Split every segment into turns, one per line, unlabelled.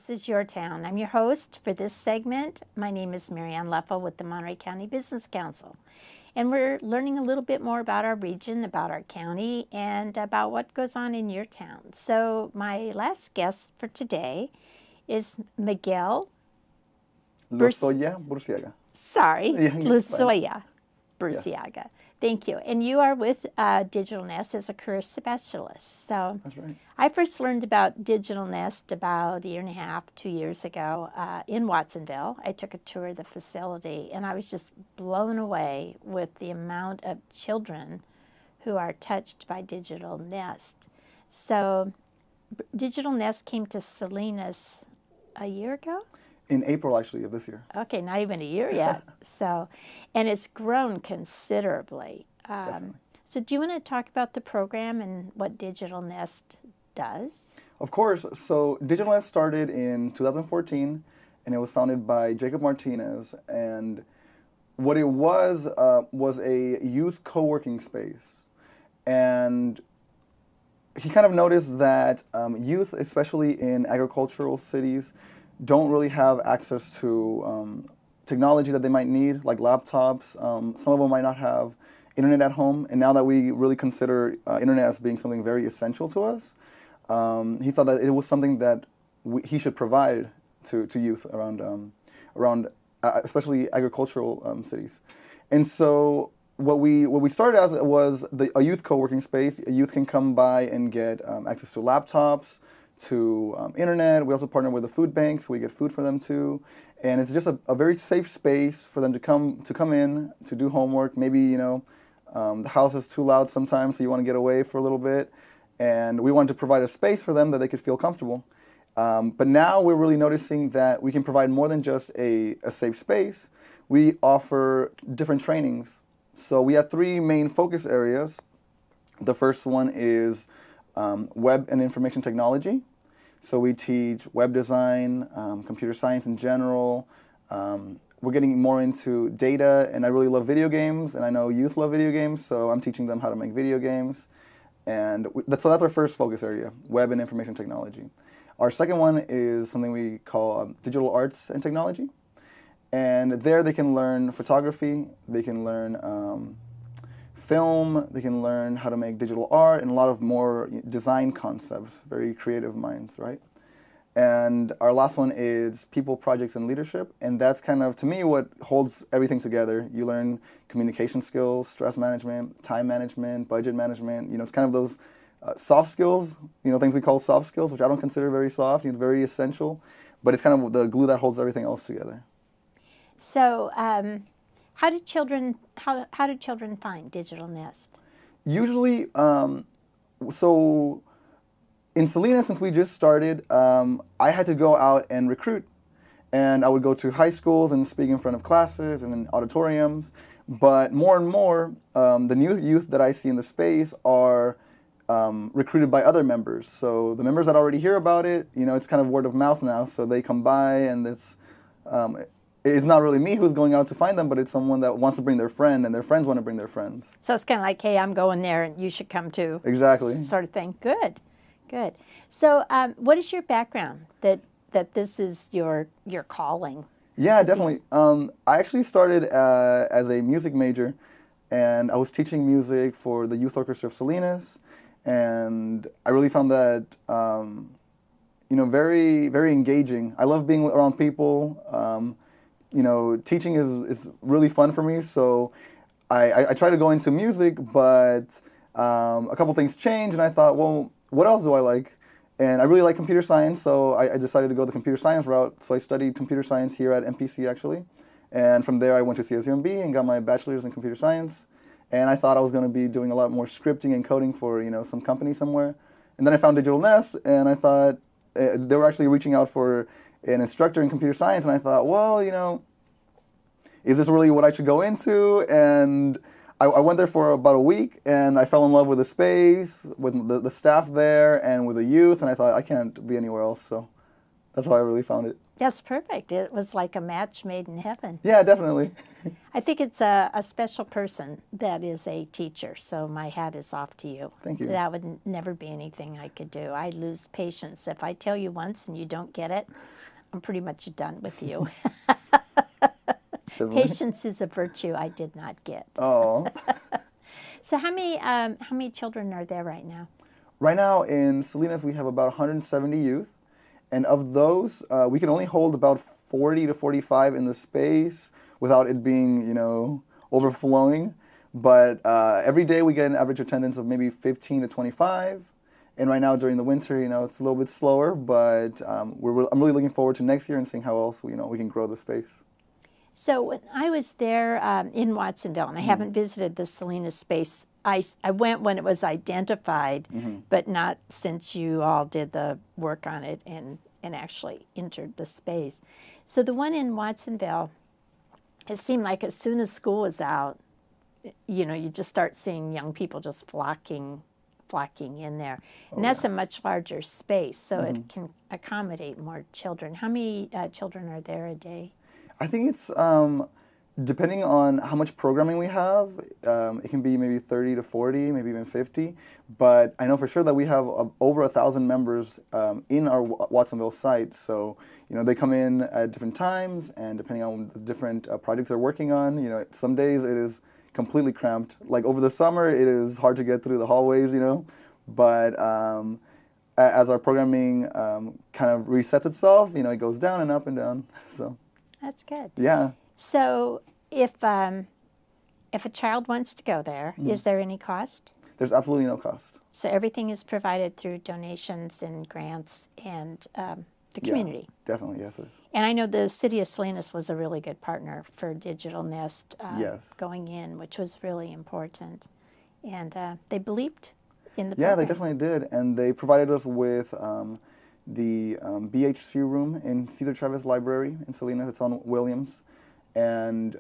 This is Your Town. I'm your host for this segment. My name is Ann Leffel with the Monterey County Business Council. And we're learning a little bit more about our region, about our county, and about what goes on in your town. So my last guest for today is Miguel.
Burciaga.
Sorry,
Yeah,
Burciaga.
Yeah.
Thank you. And you are with Digital Nest as a career specialist. So
That's right.
I first learned about Digital Nest about a year and a half, 2 years ago in Watsonville. I took a tour of the facility, and I was just blown away with the amount of children who are touched by Digital Nest. So Digital Nest came to Salinas a year ago?
In April, actually, of this year.
Okay, not even a year yet. So, and it's grown considerably. So do you want to talk about the program and what Digital Nest does?
Of course. So Digital Nest started in 2014, and it was founded by Jacob Martinez. And what it was a youth co-working space. And he kind of noticed that youth, especially in agricultural cities, don't really have access to technology that they might need, like laptops. Some of them might not have internet at home. And now that we really consider internet as being something very essential to us, he thought that it was something that he should provide to youth around especially agricultural cities. And so what we started as was a youth co-working space. A youth can come by and get access to laptops, to internet. We also partner with the food banks. We get food for them too, and it's just a very safe space for them to come in to do homework. Maybe the house is too loud sometimes, so you want to get away for a little bit, and we wanted to provide a space for them that they could feel comfortable. But now we're really noticing that we can provide more than just a safe space. We offer different trainings. So we have 3 main focus areas. The first one is web and information technology. So we teach web design, computer science in general. We're getting more into data, and I really love video games, and I know youth love video games, so I'm teaching them how to make video games. And that's our first focus area, web and information technology. Our second one is something we call digital arts and technology. And there they can learn photography, they can learn film, they can learn how to make digital art, and a lot of more design concepts, very creative minds, right? And our last one is people, projects, and leadership, and that's kind of, to me, what holds everything together. You learn communication skills, stress management, time management, budget management. It's kind of those soft skills, things we call soft skills, which I don't consider very soft. It's very essential, but it's kind of the glue that holds everything else together.
So, how do children find Digital Nest?
Usually, so in Salinas, since we just started, I had to go out and recruit, and I would go to high schools and speak in front of classes and in auditoriums. But more and more, the new youth that I see in the space are recruited by other members. So the members that already hear about it, it's kind of word of mouth now. So they come by, and it's not really me who's going out to find them, but it's someone that wants to bring their friend, and their friends want to bring their friends.
So it's kind of like, hey, I'm going there, and you should come too.
Exactly.
Sort of thing. Good. So what is your background that this is your calling?
Yeah, definitely. I actually started as a music major, and I was teaching music for the Youth Orchestra of Salinas, and I really found that very, very engaging. I love being around people. Teaching is really fun for me, so I try to go into music, but a couple things changed, and I thought, well, what else do I like? And I really like computer science, so I decided to go the computer science route. So I studied computer science here at MPC, actually, and from there I went to CSUMB and got my bachelor's in computer science, and I thought I was going to be doing a lot more scripting and coding for some company somewhere. And then I found Digital Nest, and I thought they were actually reaching out for an instructor in computer science, and I thought, well, is this really what I should go into? And I went there for about a week, and I fell in love with the space, with the staff there, and with the youth, and I thought, I can't be anywhere else, so That's how I really found it.
That's perfect. It was like a match made in heaven.
Yeah, definitely.
I think it's a special person that is a teacher, so my hat is off to you.
Thank you.
That would never be anything I could do. I lose patience. If I tell you once and you don't get it, I'm pretty much done with you. Patience is a virtue I did not get.
Oh.
So how many children are there right now?
Right now in Salinas, we have about 170 youth. And of those, we can only hold about 40 to 45 in the space without it being, overflowing. But every day we get an average attendance of maybe 15 to 25. And right now during the winter, it's a little bit slower. But I'm really looking forward to next year and seeing how else we can grow the space.
So when I was there in Watsonville, and I haven't visited the Salinas space, I went when it was identified, but not since you all did the work on it and actually entered the space. So the one in Watsonville, it seemed like as soon as school was out, you just start seeing young people just flocking in there. And that's a much larger space, so it can accommodate more children. How many children are there a day?
I think it's depending on how much programming we have, it can be maybe 30 to 40, maybe even 50. But I know for sure that we have over 1,000 members in our Watsonville site. So, they come in at different times, and depending on the different projects they're working on, some days it is completely cramped. Like over the summer, it is hard to get through the hallways, But as our programming kind of resets itself, it goes down and up and down. So
that's good.
Yeah.
So if a child wants to go there, is there any cost?
There's absolutely no cost.
So everything is provided through donations and grants and the community?
Yeah, definitely, yes it is.
And I know the city of Salinas was a really good partner for Digital Nest going in, which was really important. And they believed in the program.
Yeah, they definitely did. And they provided us with the BHC room in Cesar Chavez Library in Salinas. It's on Williams. And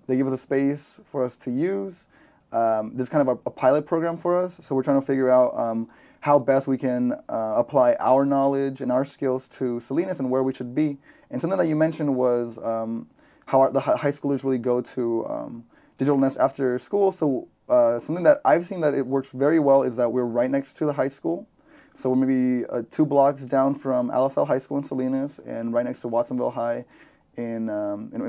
they give us a space for us to use. This is kind of a pilot program for us. So we're trying to figure out how best we can apply our knowledge and our skills to Salinas and where we should be. And something that you mentioned was how the high schoolers really go to Digital Nest after school. So something that I've seen that it works very well is that we're right next to the high school. So we're maybe 2 blocks down from LSL High School in Salinas and right next to Watsonville High in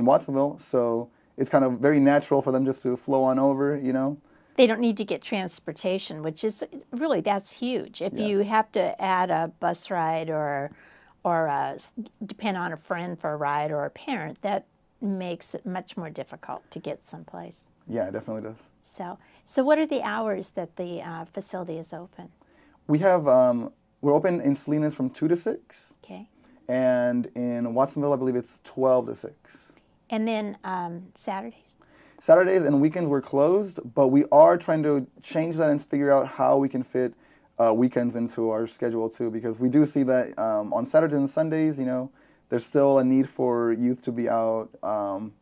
Watsonville. So it's kind of very natural for them just to flow on over,
They don't need to get transportation, which is really, that's huge. If you have to add a bus ride or depend on a friend for a ride or a parent, that makes it much more difficult to get someplace.
Yeah, it definitely does.
So what are the hours that the facility is open?
We have, we're open in Salinas from 2 to 6.
Okay.
And in Watsonville, I believe it's 12 to 6.
And then Saturdays?
Saturdays and weekends we're closed, but we are trying to change that and figure out how we can fit weekends into our schedule too, because we do see that on Saturdays and Sundays, there's still a need for youth to be out kind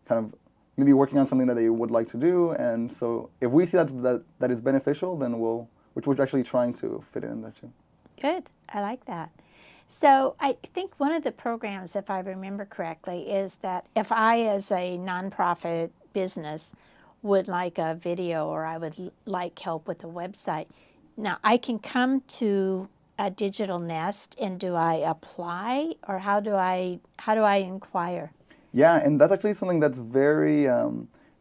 of maybe working on something that they would like to do. And so if we see that is beneficial, then we're actually trying to fit it in there too.
Good. I like that. So I think one of the programs, if I remember correctly, is that if I, as a nonprofit business, would like a video or I would like help with a website, now I can come to a Digital Nest, and do I apply, or how do I inquire?
Yeah, and that's actually something that's very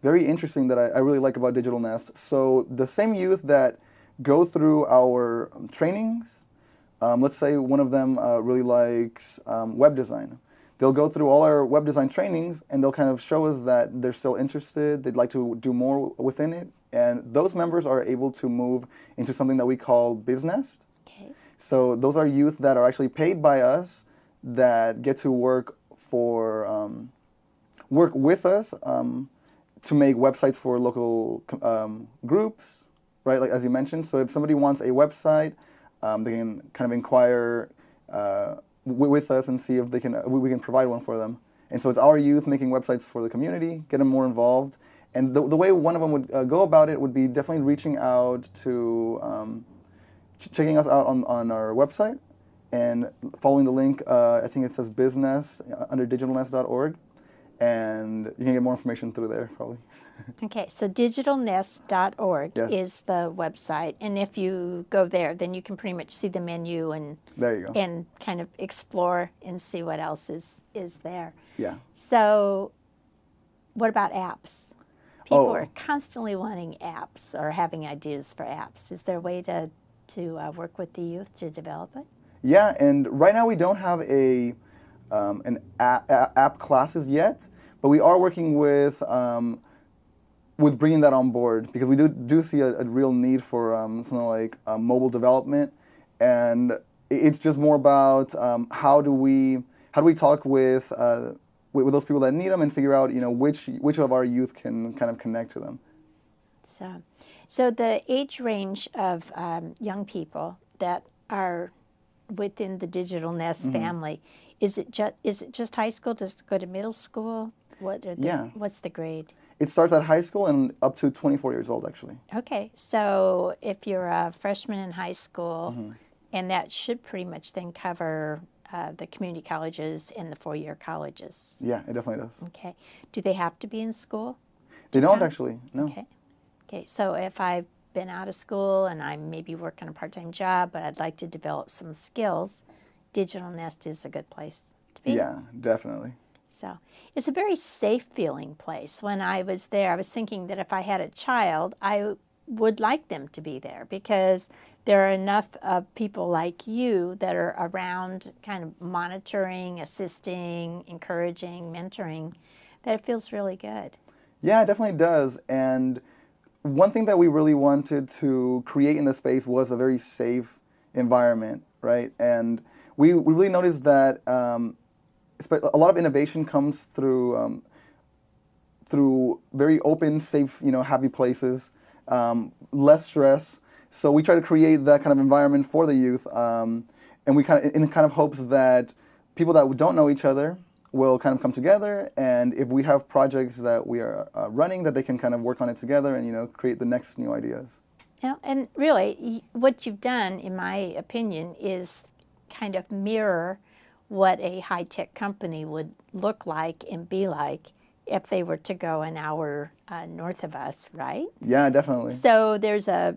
very interesting that I really like about Digital Nest. So the same youth that go through our trainings, let's say one of them really likes web design. They'll go through all our web design trainings and they'll kind of show us that they're still interested, they'd like to do more within it, and those members are able to move into something that we call BizNest.
Okay.
So those are youth that are actually paid by us that get to work with us to make websites for local groups, right? Like as you mentioned. So if somebody wants a website, they can kind of inquire with us and see if we can provide one for them. And so it's our youth making websites for the community, get them more involved. And the way one of them would go about it would be definitely reaching out to checking us out on our website and following the link, I think it says BizNest under digitalnest.org, and you can get more information through there probably.
Okay, so digitalnest.org
Yes.
is the website, and if you go there, then you can pretty much see the menu and
There you go.
and kind of explore and see what else is there.
Yeah.
So, what about apps? People
Oh.
are constantly wanting apps or having ideas for apps. Is there a way to work with the youth to develop it?
Yeah, and right now we don't have an app classes yet, but we are working with bringing that on board, because we do see a real need for something like mobile development, and it's just more about how do we talk with those people that need them and figure out which of our youth can kind of connect to them.
So the age range of young people that are within the Digital Nest family, is it just high school? Does it go to middle school? What's the grade?
It starts at high school and up to 24 years old, actually.
Okay, so if you're a freshman in high school, and that should pretty much then cover the community colleges and the four-year colleges.
Yeah, it definitely does.
Okay. Do they have to be in school?
They don't actually, no.
Okay, so if I've been out of school and I'm maybe working a part-time job, but I'd like to develop some skills, Digital Nest is a good place to be.
Yeah, definitely.
So it's a very safe feeling place. When I was there, I was thinking that if I had a child, I would like them to be there, because there are enough people like you that are around kind of monitoring, assisting, encouraging, mentoring, that it feels really good.
Yeah, it definitely does. And one thing that we really wanted to create in the space was a very safe environment, right? And we really noticed that a lot of innovation comes through very open, safe, happy places, less stress. So we try to create that kind of environment for the youth, and we in hopes that people that don't know each other will kind of come together, and if we have projects that we are running, that they can kind of work on it together and create the next new ideas.
Yeah, and really, what you've done, in my opinion, is kind of mirror what a high-tech company would look like and be like if they were to go an hour north of us, right?
Yeah, definitely.
So there's a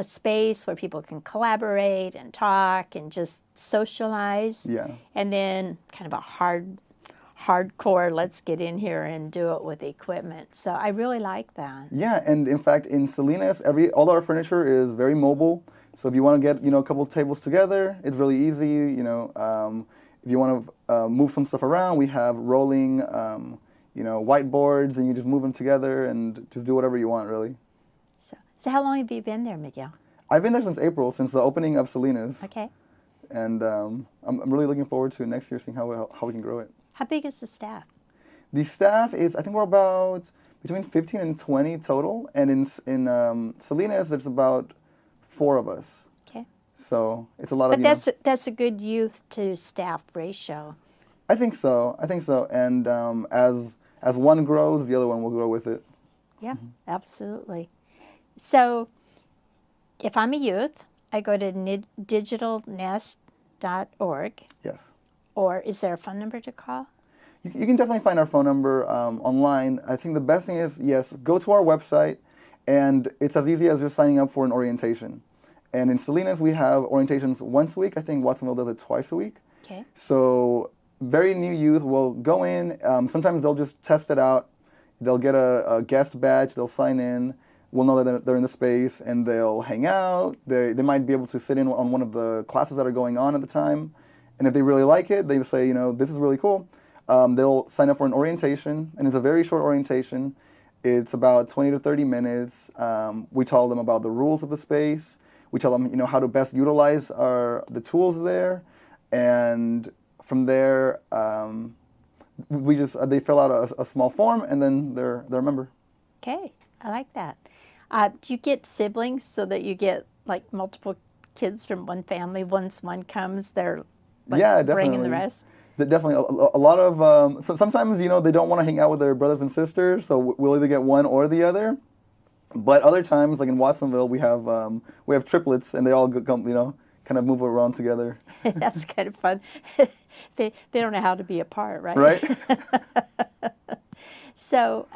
space where people can collaborate and talk and just socialize.
Yeah.
And then kind of a hardcore, let's get in here and do it with equipment. So I really like that.
Yeah, and in fact, in Salinas, all our furniture is very mobile. So if you want to get a couple of tables together, it's really easy. If you want to move some stuff around, we have rolling whiteboards, and you just move them together and just do whatever you want, really.
So how long have you been there, Miguel?
I've been there since April, since the opening of Salinas.
Okay.
And I'm really looking forward to next year, seeing how we can grow it.
How big is the staff?
The staff is, I think we're about between 15 and 20 total, and in Salinas, there's about 4 of us.
Okay.
So it's a lot of.
But that's a good youth to staff ratio.
I think so. And as one grows, the other one will grow with it.
Yeah, absolutely. So if I'm a youth, I go to digitalnest.org.
Yes.
Or is there a phone number to call?
You can definitely find our phone number online. I think the best thing is, yes, go to our website, and it's as easy as just signing up for an orientation. And in Salinas, we have orientations once a week. I think Watsonville does it twice a week.
Okay.
So very new youth will go in. Sometimes they'll just test it out. They'll get a guest badge. They'll sign in. We'll know that they're in the space, and they'll hang out. They might be able to sit in on one of the classes that are going on at the time. And if they really like it, they say, this is really cool. They'll sign up for an orientation, and it's a very short orientation. It's about 20 to 30 minutes. We tell them about the rules of the space. We tell them, how to best utilize the tools there, and from there, they fill out a small form, and then they're a member.
Okay, I like that. Do you get siblings so that you get like multiple kids from one family? Once one comes, they're bringing the rest?
Definitely. A lot of, sometimes, they don't want to hang out with their brothers and sisters, so we'll either get one or the other. But other times, like in Watsonville, we have triplets, and they all come kind of move around together.
That's kind of fun. They don't know how to be apart, right?
Right?
So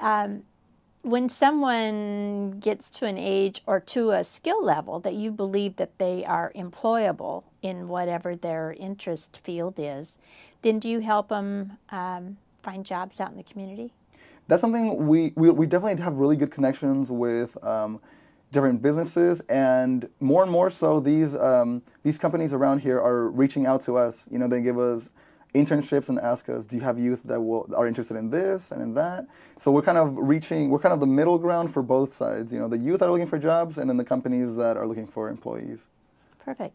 when someone gets to an age or to a skill level that you believe that they are employable in whatever their interest field is, then do you help them find jobs out in the community?
That's something we definitely have really good connections with different businesses, and more so these companies around here are reaching out to us. You know, they give us internships and ask us, do you have youth that are interested in this and in that? So we're kind of the middle ground for both sides. You know, the youth that are looking for jobs, and then the companies that are looking for employees.
Perfect.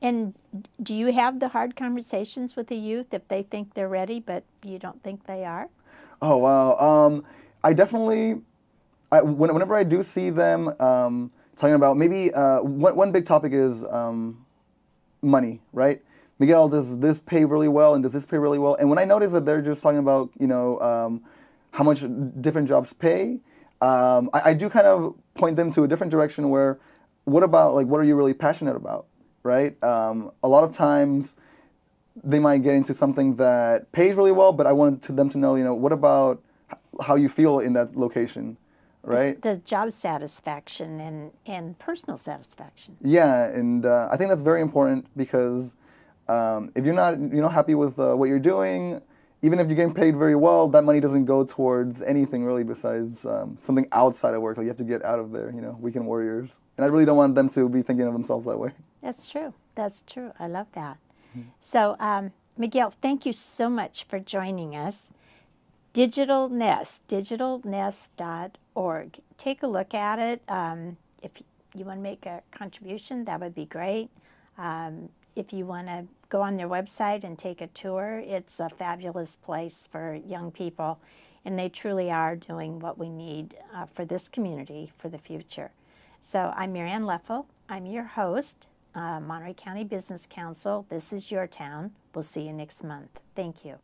And do you have the hard conversations with the youth if they think they're ready, but you don't think they are?
Oh, wow. I definitely, whenever I do see them talking about maybe one big topic is money, right? Miguel, does this pay really well, and does this pay really well? And when I notice that they're just talking about, you know, how much different jobs pay, I do kind of point them to a different direction where, what about, like, what are you really passionate about, right? A lot of times they might get into something that pays really well, but I wanted them to know, you know, what about how you feel in that location, right?
The job satisfaction and personal satisfaction.
Yeah, and I think that's very important because if you're not happy with what you're doing, even if you're getting paid very well, that money doesn't go towards anything really besides something outside of work. Like, you have to get out of there, you know, weekend warriors. And I really don't want them to be thinking of themselves that way. That's
true. That's true. I love that. So, Miguel, thank you so much for joining us. Digital Nest, digitalnest.org. Take a look at it. If you want to make a contribution, that would be great. If you want to go on their website and take a tour, it's a fabulous place for young people, and they truly are doing what we need for this community for the future. So I'm Ann Leffel. I'm your host, Monterey County Business Council. This is your town. We'll see you next month. Thank you.